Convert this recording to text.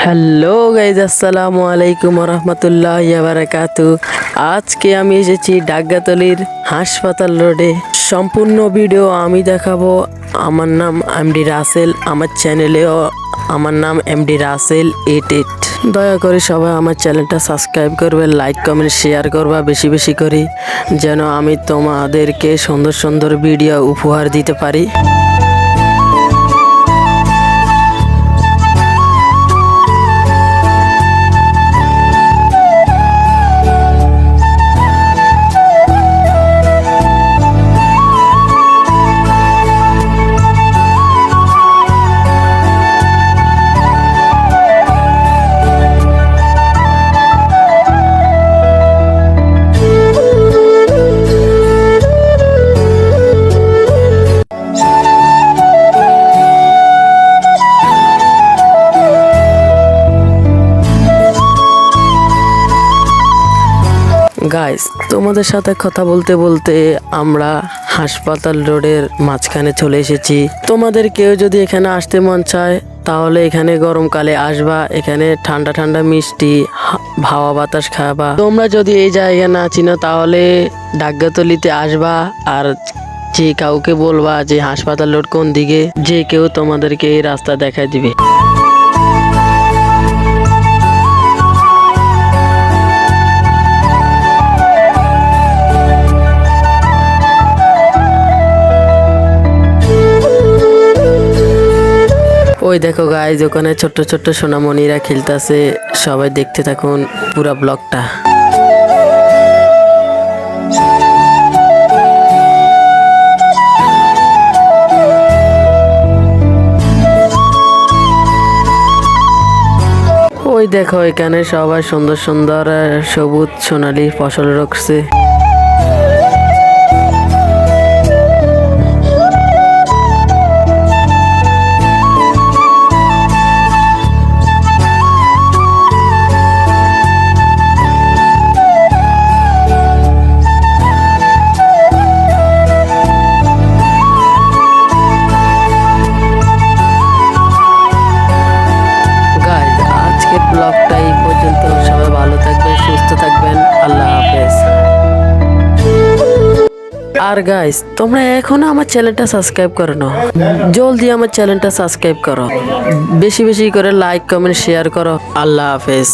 Hello guys, আসসালামু আলাইকুম রহমতুল্লাহ বারাকাতু। আজকে আমি এসেছি ডাকগাতলির হাসপাতাল রোডে। সম্পূর্ণ ভিডিও আমি দেখাবো। আমার নাম এমডি রাসেল, আমার চ্যানেলেও আমার নাম এমডি রাসেল 88। দয়া করে সবাই আমার চ্যানেলটা সাবস্ক্রাইব করবে, লাইক কমেন্ট শেয়ার করবা বেশি বেশি করে, যেন আমি তোমাদেরকে সুন্দর সুন্দর ভিডিও উপহার দিতে পারি। গাইস, তোমাদের সাথে কথা বলতে বলতে আমরা হাসপাতাল রোডের মাঝখানে চলে এসেছি। তোমাদের কেউ যদি এখানে আসতে মন চায় তাহলে এখানে গরমকালে আসবা, এখানে ঠান্ডা ঠান্ডা মিষ্টি হাওয়া বাতাস খাবা। তোমরা যদি এই জায়গা না চিনো তাহলে ডাকগাতলিতে আসবা, আর যে কাউকে বলবা যে হাসপাতাল রোড কোন দিকে, যে কেউ তোমাদেরকে এই রাস্তা দেখায় দিবে। ওই দেখো গাইজ, ওখানে ছোট্ট ছোট্ট সোনামণিরা খেলতেছে। সবাই দেখতে থাকুন পুরো ব্লগটা। ওই দেখো এখানে সবাই সুন্দর সুন্দর সবুজ সোনালী ফসল রাখছে। ব্লগটা এই পর্যন্ত। সবাই ভালো থাকবেন, সুস্থ থাকবেন, আল্লাহ হাফেজ। আর গাইস, তোমরা এখনো আমার চ্যানেলটা সাবস্ক্রাইব করো না, জলদি আমার চ্যানেলটা সাবস্ক্রাইব করো, বেশি বেশি করে লাইক কমেন্ট শেয়ার করো। আল্লাহ হাফেজ।